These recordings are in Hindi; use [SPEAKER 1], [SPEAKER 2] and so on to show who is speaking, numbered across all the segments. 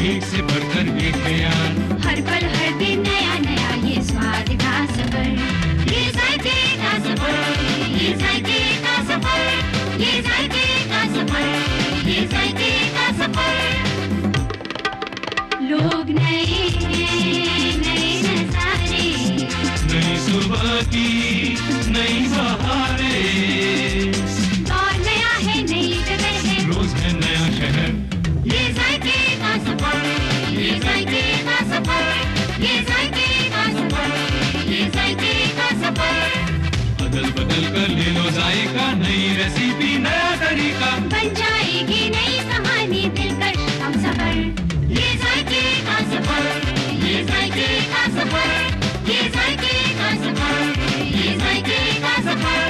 [SPEAKER 1] एक से बढ़कर एक बयान,
[SPEAKER 2] हर पल हर दिन नया नया ये स्वाद का सफर, ये जायके का सफर, ये जायके का सफर, ये जायके का सफर, ये जायके का सफर। लोग नए नए नजारे,
[SPEAKER 1] नई सुबह की नई बहारें,
[SPEAKER 2] और नया है नई जगह है,
[SPEAKER 1] रोज है नया शहर,
[SPEAKER 2] ये जायके का सफर, ये जायके का सफर, ये जायके का सफर, ये जायके का सफर।
[SPEAKER 1] अदल बदल कर ले लो जायका, नई रेसिपी नया तरीका,
[SPEAKER 2] बन जाएगी नई कहानी दिलकश हम सफर, ये जायके का सफर, ये जायके का सफर, ये जायके का सफर, ये जायके का सफर।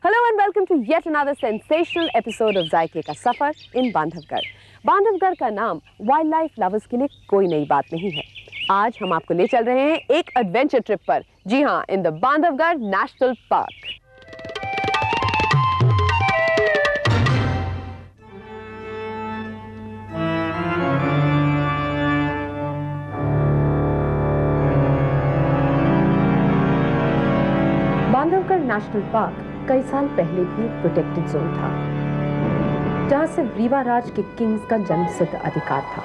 [SPEAKER 3] Hello and welcome to yet another sensational episode of जायके का सफर in बांधवगढ़। बांधवगढ़ का नाम वाइल्ड लाइफ लवर्स के लिए कोई नई बात नहीं है। आज हम आपको ले चल रहे हैं एक एडवेंचर ट्रिप पर, जी हाँ, in the Bandhavgarh national park. Bandhavgarh national park कई साल पहले भी एक प्रोटेक्टेड जोन था, जहां से रीवा राज के किंग्स का जन्मसिद्ध अधिकार था।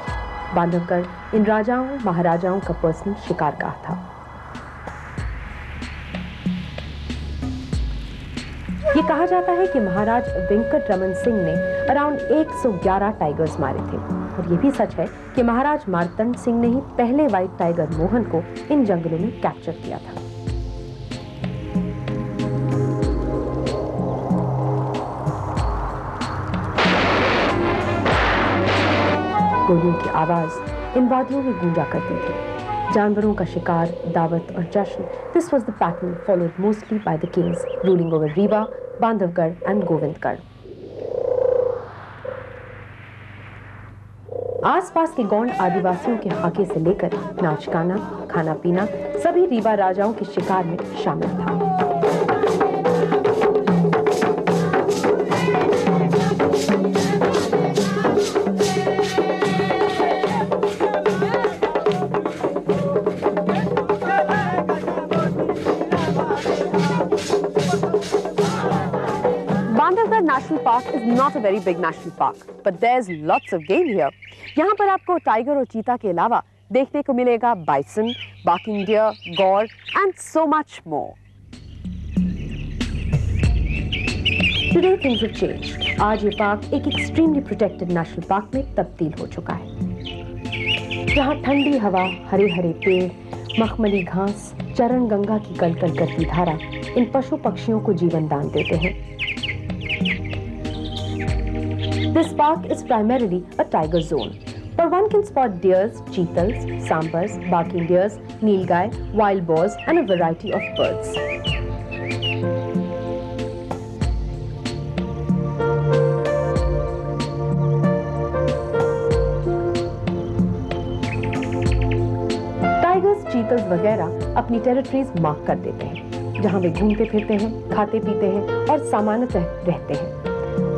[SPEAKER 3] बांधवगढ़ इन राजाओं महाराजाओं का पर्सनल शिकारगाह था। ये कहा जाता है कि महाराज वेंकट रमन सिंह ने अराउंड 111 टाइगर्स मारे थे, और ये भी सच है कि महाराज मार्तंड सिंह ने ही पहले व्हाइट टाइगर मोहन को इन जंगलों में कैप्चर किया था। गोलियों की आवाज इन वादियों में गूंजा करती थी। जानवरों का शिकार, दावत और जश्न, this was the pattern followed mostly by the kings ruling over Rewa, Bandhavgarh and Govindgarh. आसपास के गौंड आदिवासियों के हाके से लेकर नाच गाना, खाना पीना सभी रीवा राजाओं के शिकार में शामिल था। National Park is not a very big national park, but there's lots of game here. यहाँ पर आपको टाइगर और चीता के अलावा देखने को मिलेगा bison, barking deer, Gaur and so much more. Today things have changed. आज ये पार्क एक extremely protected national park में तब्दील हो चुका है, जहाँ ठंडी हवा, हरे हरे पेड़, मखमली घास, चरण गंगा की कलकल करती धारा इन पशु पक्षियों को जीवन दान देते हैं। This park is primarily a tiger zone, but one can spot deers, cheetahs, sambars, barking deers, nilgai, wild boars, and a variety of birds. Tigers, cheetahs वगैरह अपनी टेरिटरीज मार्क कर देते हैं, जहां वे घूमते फिरते हैं, खाते पीते हैं और सामान्यतः रहते हैं।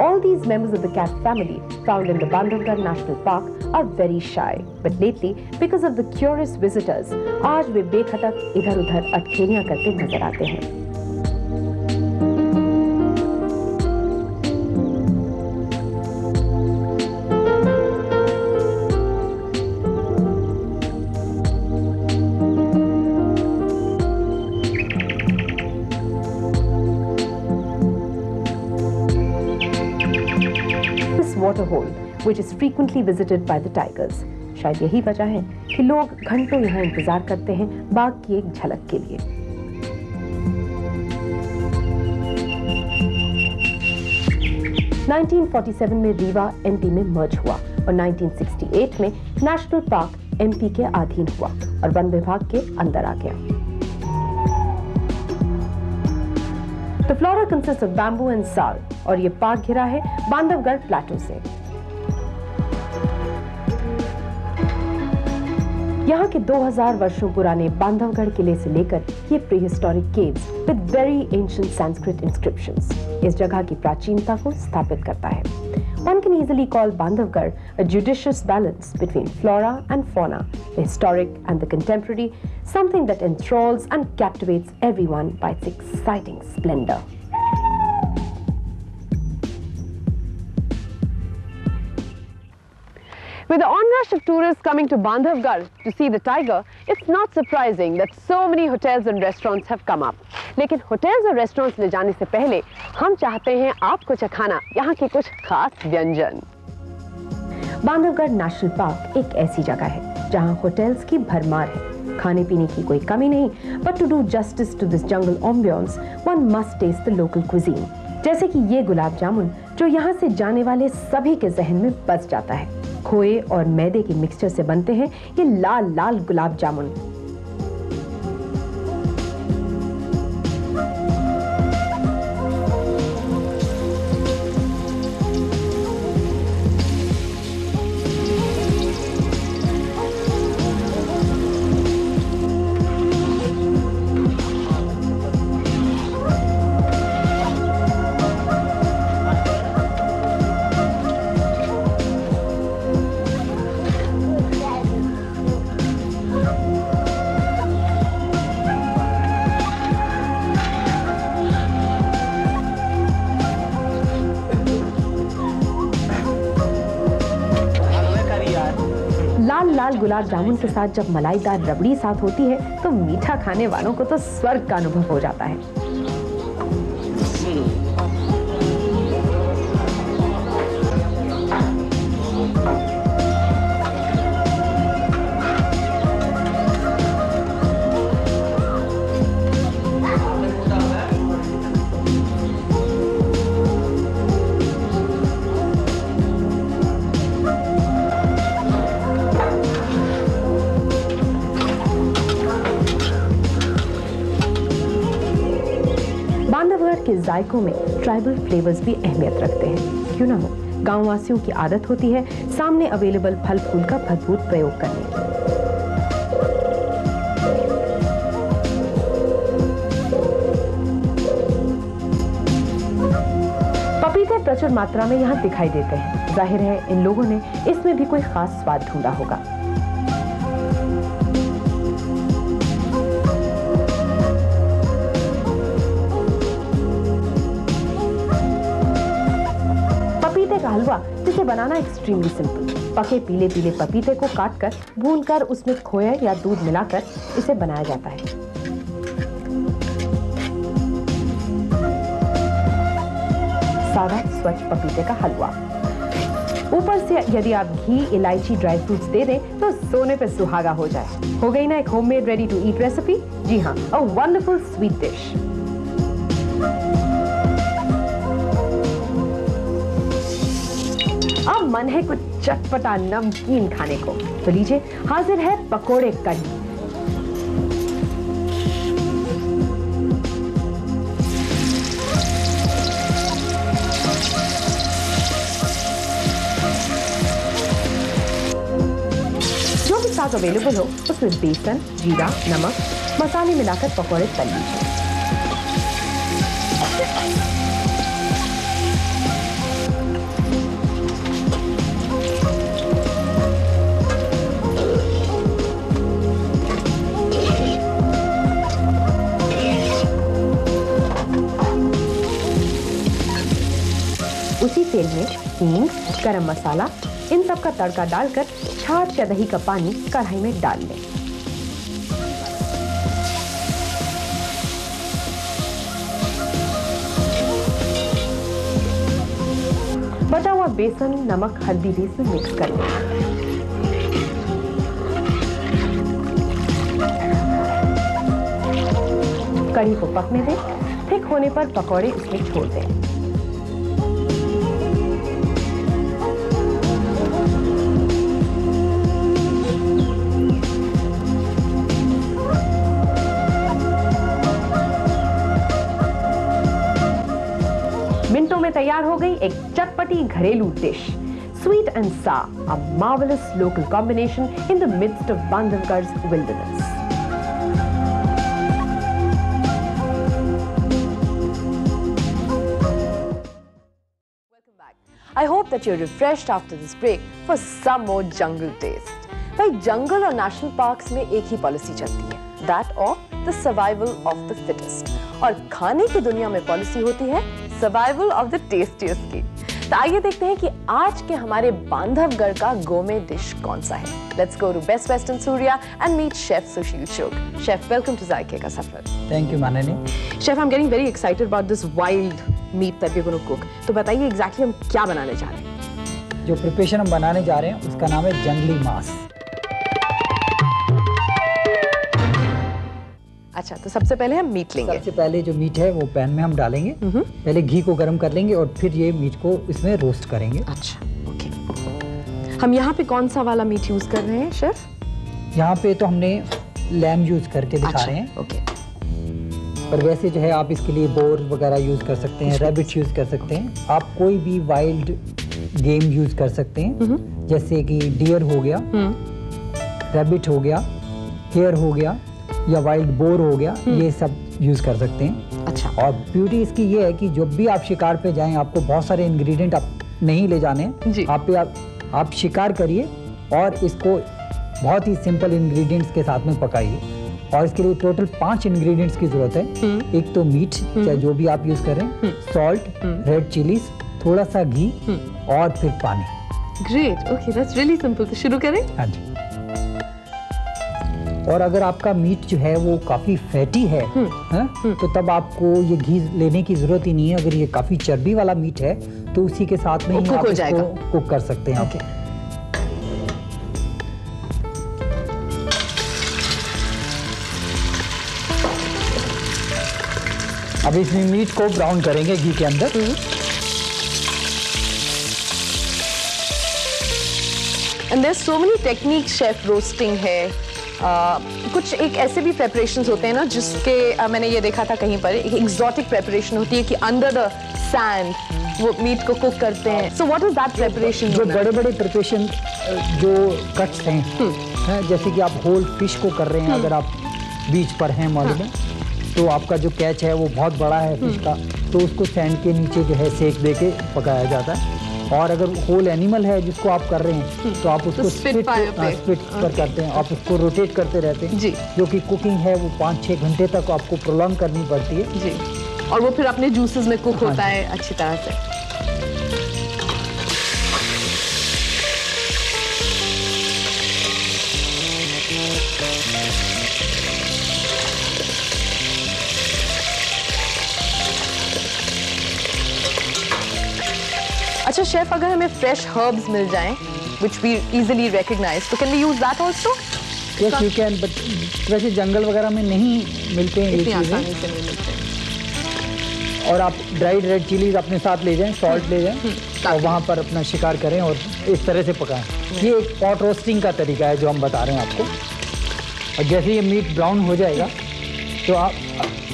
[SPEAKER 3] All these members of the cat family found in the Bandhavgarh National Park are very shy, but lately, because of the curious visitors, आज वे बेखटक इधर-उधर अटखेलियां करते नजर आते हैं। Water hole, which is frequently visited by the tigers. शायद यही वजह है कि लोग घंटों यहाँ इंतजार करते हैं बाघ की एक झलक के लिए। (1947) में रीवा एमपी में मर्ज हुआ और 1968 में नेशनल पार्क एमपी के अधीन हुआ और वन विभाग के अंदर आ गया। The flora consists of bamboo and sal, और ये पार्क घिरा है बांधवगढ़ प्लेटो से। यहाँ के 2000 वर्षों पुराने बांधवगढ़ किले से लेकर ये prehistoric caves with very ancient Sanskrit inscriptions इस जगह की प्राचीनता को स्थापित करता है। One can easily call Bandhavgarh a judicious balance between flora and fauna, the historic and the contemporary, something that enthralls and captivates everyone by its exciting splendor. With the onrush of tourists coming to Bandhavgarh to see the tiger, it's not surprising that so many hotels and restaurants have come up. लेकिन hotels और restaurants ले जाने से पहले हम चाहते हैं आपको चखाना यहाँ के कुछ खास व्यंजन। बांधवगढ़ नेशनल पार्क एक ऐसी जगह है जहाँ होटल्स की भरमार है। खाने पीने की कोई कमी नहीं, but to do justice to this jungle ambience, one must taste the local cuisine. जैसे कि ये गुलाब जामुन जो यहाँ से जाने वाले सभी के जहन में बस जाता है। खोए और मैदे के मिक्सचर से बनते हैं ये लाल लाल गुलाब जामुन। लाल गुलाब जामुन के साथ जब मलाईदार रबड़ी साथ होती है तो मीठा खाने वालों को तो स्वर्ग का अनुभव हो जाता है। बांधवगढ़ के जायकों में ट्राइबल फ्लेवर्स भी अहमियत रखते हैं। क्यों ना हो, गांव वासियों की आदत होती है सामने अवेलेबल फल फूल का भरपूर प्रयोग करने की। पपीते प्रचुर मात्रा में यहाँ दिखाई देते हैं। जाहिर है इन लोगों ने इसमें भी कोई खास स्वाद ढूंढा होगा। हलवा जिसे बनाना एक्सट्रीमली सिंपल। पके पीले पीले पपीते को काटकर भूनकर उसमें खोया या दूध मिलाकर इसे बनाया जाता है। सादा स्वच्छ पपीते का हलवा। ऊपर से यदि आप घी, इलायची, ड्राई फ्रूट्स दे दें तो सोने पे सुहागा हो जाए। हो गई ना एक homemade ready to eat recipe? जी हाँ, अ वंडरफुल स्वीट डिश। अब मन है कुछ चटपटा नमकीन खाने को, तो लीजिए हाजिर है पकोड़े कढ़ी। जो भी साग अवेलेबल हो उसमें बेसन, जीरा, नमक, मसाले मिलाकर पकोड़े तल लीजिए। उसी तेल में हींग, गरम मसाला, इन सब का तड़का डालकर छाछ या दही का पानी कढ़ाई में डाल लें। बचा हुआ बेसन, नमक, हल्दी भी इसमें मिक्स कर लें। कढ़ी को पकने दें। थिक होने पर पकौड़े इसमें छोड़ दें। मिनटों में तैयार हो गई एक चटपटी घरेलू dish. Sweet and sour, a marvelous local combination in the midst of Bandhavgarh's wilderness. Welcome back. I hope that you're refreshed after this break for some more jungle taste. भाई जंगल और नेशनल पार्क्स में एक ही पॉलिसी चलती है, that of the survival of the fittest. और खाने की दुनिया में पॉलिसी होती है survival of the tastiest की। तो आइए देखते हैं कि आज के हमारे बांधवगढ़ का गोमे डिश कौन सा है। Let's go to Best Western Surya and meet Chef Sushil Chugh. Chef, welcome to Zaike Ka Safar.
[SPEAKER 4] Thank you, Manani.
[SPEAKER 3] Chef, I'm getting very excited about this wild meat that we're going to cook. तो बताइए exactly हम क्या बनाने जा रहे हैं?
[SPEAKER 4] जो प्रिपरेशन हम बनाने जा रहे हैं उसका नाम है जंगली मांस।
[SPEAKER 3] अच्छा, तो सबसे पहले हम मीट लेंगे।
[SPEAKER 4] सबसे पहले जो मीट है वो पैन में हम डालेंगे। पहले घी को गर्म कर लेंगे और फिर ये मीट को इसमें रोस्ट करेंगे।
[SPEAKER 3] अच्छा, ओके। हम यहाँ पे कौन सा वाला मीट यूज कर रहे हैं शेफ?
[SPEAKER 4] यहाँ पे तो हमने लैम यूज करके दिखा रहे हैं।
[SPEAKER 3] ओके।
[SPEAKER 4] पर वैसे जो है आप इसके लिए बोर वगैरह यूज कर सकते हैं, रैबिट यूज कर सकते हैं, आप कोई भी वाइल्ड गेम यूज कर सकते हैं, जैसे कि डियर हो गया, रैबिट हो गया, हेयर हो गया या वाइल्ड बोर हो गया, ये सब यूज कर सकते हैं।
[SPEAKER 3] अच्छा।
[SPEAKER 4] और ब्यूटी इसकी ये है कि जब भी आप शिकार पे जाएं आपको बहुत सारे इंग्रेडिएंट आप नहीं ले जाने
[SPEAKER 3] जी।
[SPEAKER 4] आप शिकार करिए और इसको बहुत ही सिंपल इंग्रेडिएंट्स के साथ में पकाइए। और इसके लिए टोटल 5 इंग्रेडिएंट्स की जरूरत है। एक तो मीट, चाहे जो भी आप यूज करें, सॉल्ट, रेड चिलीज, थोड़ा सा घी और फिर पानी।
[SPEAKER 3] Great, okay, that's really simple. तो शुरू करें?
[SPEAKER 4] हाँ जी। और अगर आपका मीट जो है वो काफी फैटी है, तो तब आपको ये घी लेने की जरूरत ही नहीं है। अगर ये काफी चर्बी वाला मीट है तो उसी के साथ में ही आप इसको कुक कर सकते हैं।
[SPEAKER 3] ओके।
[SPEAKER 4] अब इसमें मीट को ब्राउन करेंगे घी के अंदर।
[SPEAKER 3] And there's so many techniques, chef, roasting है। कुछ एक ऐसे भी preparations होते हैं ना जिसके मैंने ये देखा था कहीं पर, एक exotic preparation होती है कि under the sand वो मीट को कुक करते हैं। So what is that preparation?
[SPEAKER 4] जो बड़े-बड़े प्रिपरेशन जो कट्स हैं, जैसे कि आप होल फिश को कर रहे हैं, अगर आप बीच पर हैं मालूम है, तो आपका जो कैच है वो बहुत बड़ा है फिश का, तो उसको सैंड के नीचे जो है सेक दे के पकाया जाता है। और अगर होल एनिमल है जिसको आप कर रहे हैं तो आप उसको स्पिट कर करते हैं, आप उसको रोटेट करते रहते हैं जी। जो कि कुकिंग है वो 5-6 घंटे तक आपको प्रोलॉन्ग करनी पड़ती है
[SPEAKER 3] जी। और वो फिर अपने जूसेस में कुक होता है अच्छी तरह से। अच्छा शेफ, अगर हमें फ्रेश हर्ब्स मिल जाएं which we easily recognize, तो can we use that also?
[SPEAKER 4] Yes, you can, but वैसे जंगल वगैरह में नहीं मिलते हैं ये चीजें। और आप ड्राइड रेड चिलीज अपने साथ ले जाएं, सॉल्ट ले जाएं और वहाँ पर अपना शिकार करें और इस तरह से पकाएं। ये एक पॉट रोस्टिंग का तरीका है जो हम बता रहे हैं आपको। और जैसे ये मीट ब्राउन हो जाएगा तो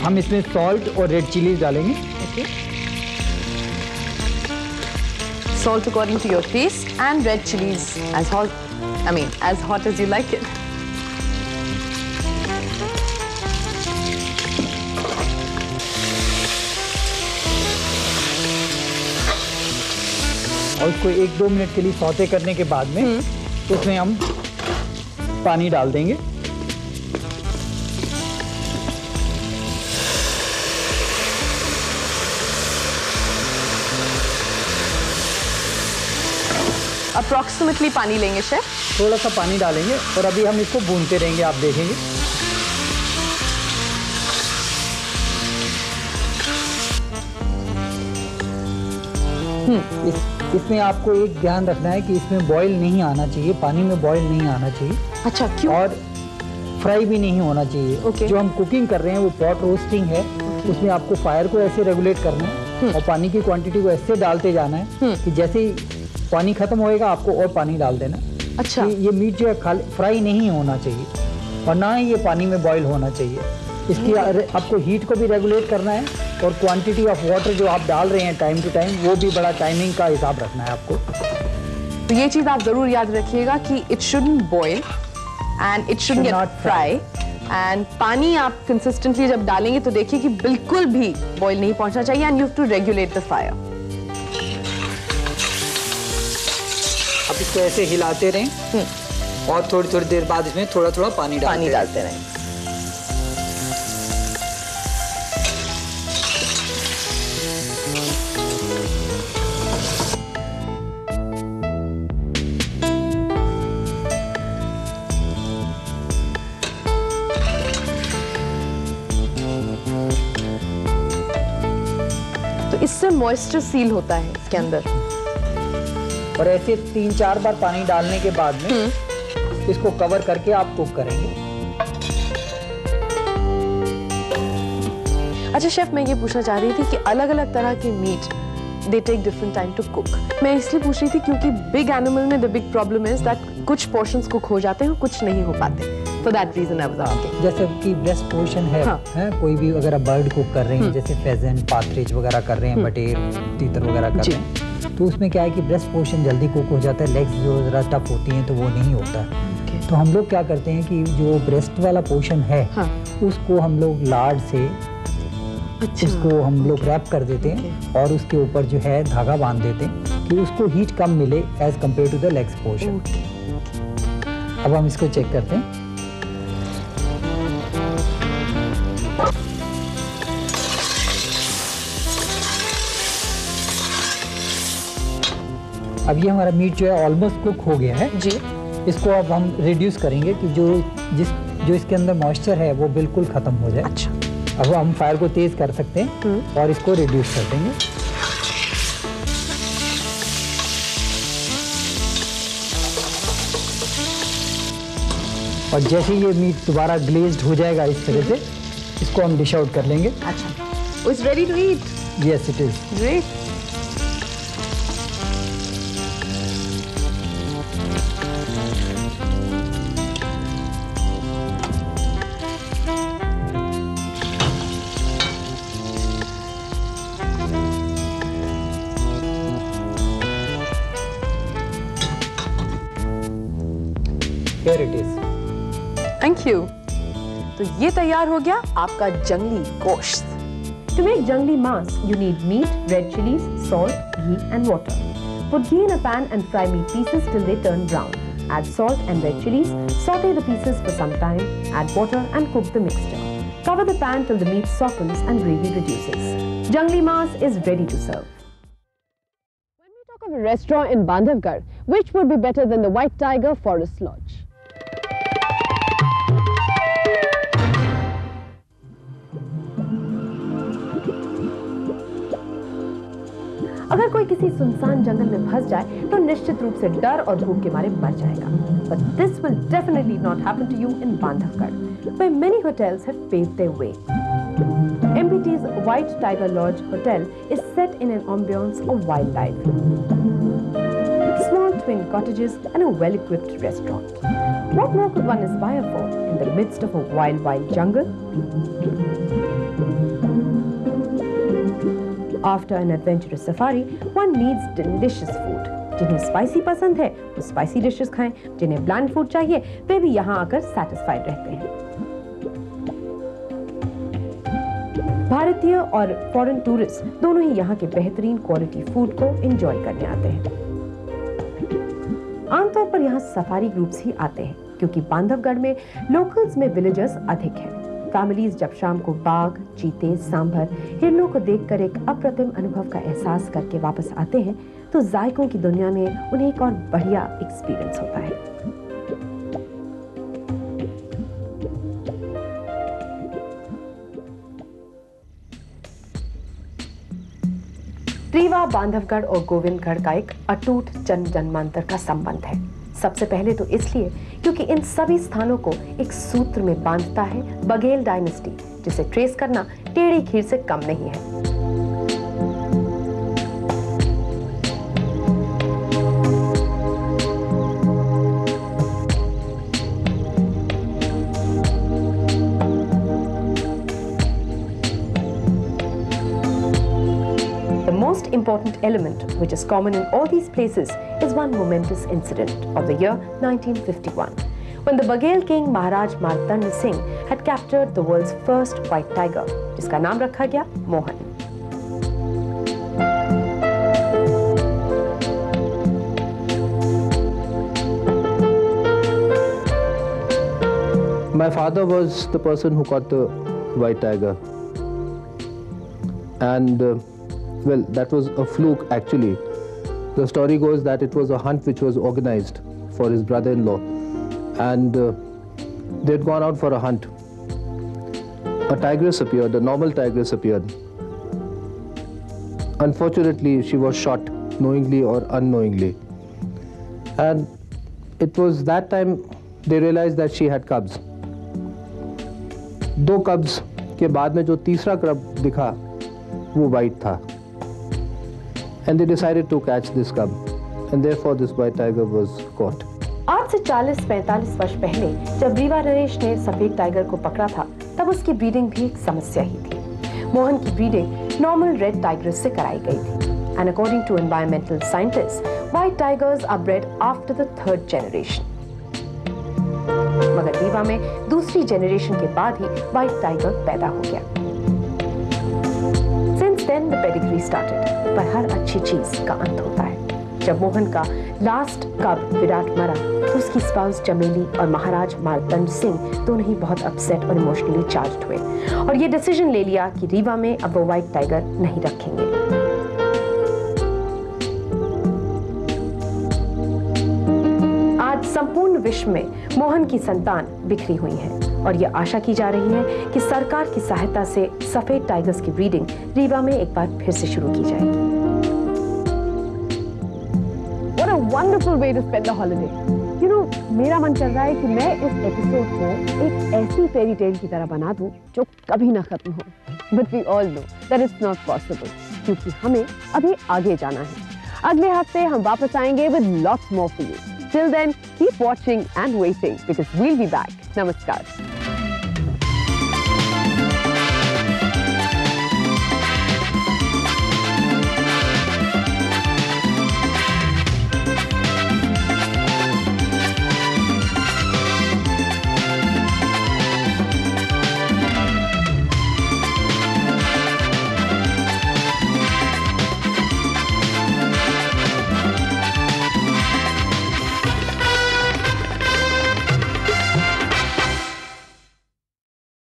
[SPEAKER 4] हम इसमें सॉल्ट और रेड चिलीज डालेंगे।
[SPEAKER 3] Salt according to your taste and red chilies as hot as you like it.
[SPEAKER 4] और उसको 1-2 मिनट के लिए सौते करने के बाद में उसमें हम पानी डाल देंगे।
[SPEAKER 3] अप्रोक्सीमेटली पानी लेंगे शेफ?
[SPEAKER 4] थोड़ा सा पानी डालेंगे और अभी हम इसको भूनते रहेंगे, आप देखेंगे। इसमें आपको एक ध्यान रखना है कि इसमें बॉईल नहीं आना चाहिए, पानी में बॉईल नहीं आना चाहिए।
[SPEAKER 3] अच्छा, क्यों?
[SPEAKER 4] और फ्राई भी नहीं होना चाहिए। जो हम कुकिंग कर रहे हैं वो पॉट रोस्टिंग है, उसमें आपको फायर को ऐसे रेगुलेट करना है और पानी की क्वांटिटी को ऐसे डालते जाना है कि जैसे ही पानी खत्म होएगा आपको और पानी डाल देना।
[SPEAKER 3] अच्छा।
[SPEAKER 4] ये मीट जो है खाली फ्राई नहीं होना चाहिए और ना ही ये पानी में बॉईल होना चाहिए। इसकी आपको हीट को भी रेगुलेट करना है और क्वांटिटी ऑफ वाटर जो आप डाल रहे हैं टाइम टू टाइम वो भी बड़ा टाइमिंग का हिसाब रखना है आपको।
[SPEAKER 3] तो ये चीज आप जरूर याद रखिएगा कि it shouldn't boil and it shouldn't get fry. And पानी आप कंसिस्टेंटली जब डालेंगे तो देखिए कि बिल्कुल भी बॉयल नहीं पहुंचना चाहिए and you have to regulate the fire.
[SPEAKER 4] आप इसको ऐसे हिलाते रहें और थोड़ी थोड़ी देर बाद इसमें थोड़ा थोड़ा पानी डालते रहें।
[SPEAKER 3] तो इससे मॉइस्चर सील होता है इसके अंदर।
[SPEAKER 4] और ऐसे 3-4 बार पानी डालने के बाद में इसको कवर करके आप कुक करेंगे।
[SPEAKER 3] अच्छा शेफ, मैं ये पूछना चाह रही थी कि अलग अलग तरह के meat they take different time to cook. मैं इसलिए पूछ रही थी क्योंकि बिग एनिमल में the big problem is that कुछ पोर्शंस कुक हो जाते हैं, कुछ नहीं हो पाते। For that reason I was asking.
[SPEAKER 4] जैसे कि ब्रेस्ट पोर्शन है, है कोई भी अगर आप बर्ड कुक कर रहे हैं, जैसे फेजेंट, पार्ट्रिज वगैरह कर रहे हैं, बटेर, तीतर वगैरह कर रहे हैं, तो उसमें क्या है कि ब्रेस्ट पोर्शन जल्दी कुक हो जाता है, लेग्स जो ज़रा टफ होती हैं तो वो नहीं होता। तो हम लोग क्या करते हैं कि जो ब्रेस्ट वाला पोर्शन है उसको हम लोग लार्ड से उसको हम लोग रैप कर देते हैं और उसके ऊपर जो है धागा बांध देते हैं कि उसको हीट कम मिले as compare to the legs portion. अब हम इसको चेक करते हैं। अब ये हमारा मीट जो है ऑलमोस्ट कुक हो गया है
[SPEAKER 3] जी।
[SPEAKER 4] इसको अब हम रिड्यूस करेंगे कि जो इसके अंदर मॉइस्चर है वो बिल्कुल खत्म हो जाए।
[SPEAKER 3] अच्छा,
[SPEAKER 4] अब हम फायर को तेज कर सकते हैं और इसको रिड्यूस कर देंगे। और जैसे ये मीट दोबारा ग्लेज्ड हो जाएगा इस तरह से, इसको हम डिश आउट कर लेंगे।
[SPEAKER 3] अच्छा, it's ready to eat.
[SPEAKER 4] Yes it is
[SPEAKER 3] great.
[SPEAKER 4] Here it is.
[SPEAKER 3] Thank you. तो ये तैयार हो गया आपका जंगली गोश्त। To make jangli mas, you need meat, red chilies, salt, ghee and water. Put ghee in a pan and fry meat pieces till they turn brown. Add salt and red chilies, saute the pieces for some time, add water and cook the mixture. Cover the pan till the meat softens and gravy reduces. Jangli mas is ready to serve. When we talk of a restaurant in Bandhavgarh, which would be better than the White Tiger Forest Lodge? अगर कोई किसी सुनसान जंगल में फंस जाए तो निश्चित रूप से डर और भूख के मारे मर जाएगा। But this will definitely not happen to you in Bandhavgarh, where many hotels have paved their way. MBT's White Tiger Lodge Hotel is set in an ambience of wildlife. Small twin cottages and a well-equipped restaurant. What more could one aspire for in the midst of a wild jungle? After an adventurous safari, one needs delicious food. जिन्हें स्पाइसी पसंद है वो स्पाइसी डिशेस खाएं, जिन्हें ब्लैंड फूड चाहिए वे भी यहाँ आकर सैटिस्फाइड रहते हैं। भारतीय और फॉरेन टूरिस्ट दोनों ही यहाँ के बेहतरीन क्वालिटी फूड को एंजॉय करने आते हैं। आमतौर पर यहाँ सफारी ग्रुप्स ही आते हैं क्योंकि बांधवगढ़ में लोकल्स में विलेजर्स अधिक हैं। फैमिलीज जब शाम को बाघ, चीते, सांभर, हिरणों को देखकर एक अप्रतिम अनुभव का एहसास करके वापस आते हैं तो जायकों की दुनिया में उन्हें एक और बढ़िया एक्सपीरियंस होता है। रीवा, बांधवगढ़ और गोविंदगढ़ का एक अटूट जन्मांतर का संबंध है। सबसे पहले तो इसलिए क्योंकि इन सभी स्थानों को एक सूत्र में बांधता है बघेल डायनेस्टी, जिसे ट्रेस करना टेढ़ी खीर से कम नहीं है। The most important important element which is common in all these places is one momentous incident of the year 1951, when the Baghel king Maharaj Martand Singh had captured the world's first white tiger, जिसका नाम रखा गया Mohan.
[SPEAKER 5] My father was the person who caught the white tiger, and well, that was a fluke actually. The story goes that it was a hunt which was organized for his brother-in-law, and they'd gone out for a hunt. A tigress appeared, a normal tigress appeared. Unfortunately, she was shot, knowingly or unknowingly, and it was that time they realized that she had cubs. दो कब्स के बाद में जो तीसरा कब दिखा वो वाइट था, and they decided to catch this cub, and therefore this white tiger was caught.
[SPEAKER 3] आज से 40-45 वर्ष पहले जब रीवा नरेश ने सफेद टाइगर को पकड़ा था, तब उसकी ब्रीडिंग भी एक समस्या ही थी। मोहन की ब्रीडिंग नॉर्मल रेड टाइगर्स से कराई गई थी, and according to environmental scientists, white tigers are bred after the 3rd generation. मगर रीवा में दूसरी जनरेशन के बाद ही व्हाइट टाइगर पैदा हो गया। Since then the pedigree started, पर हर अच्छी चीज का अंत होता है। जब मोहन का लास्ट कब विराट मरा, तो उसकी स्पाउस चमेली और महाराज मार्तंड सिंह दोनों ही बहुत अपसेट और इमोशनली चार्ज्ड हुए, और ये डिसीजन ले लिया कि रीवा में अब वो व्हाइट टाइगर नहीं रखेंगे। संपूर्ण विश्व में मोहन की संतान बिखरी हुई है, और यह आशा की जा रही है कि सरकार की सहायता से सफेद टाइगर्स की ब्रीडिंग रीवा में एक बार फिर से शुरू की जाएगी।
[SPEAKER 6] What a wonderful way to spend the holiday. You know, मेरा मन कर रहा है कि मैं इस एपिसोड को एक ऐसी फेरी टेल की तरह बना दूं जो कभी ना खत्म हो। But we all know that it's not possible, क्योंकि हमें अभी आगे जाना है। अगले हफ्ते हम वापस आएंगे with lots more for you. Till then, keep watching and waiting because we'll be back. Namaskar.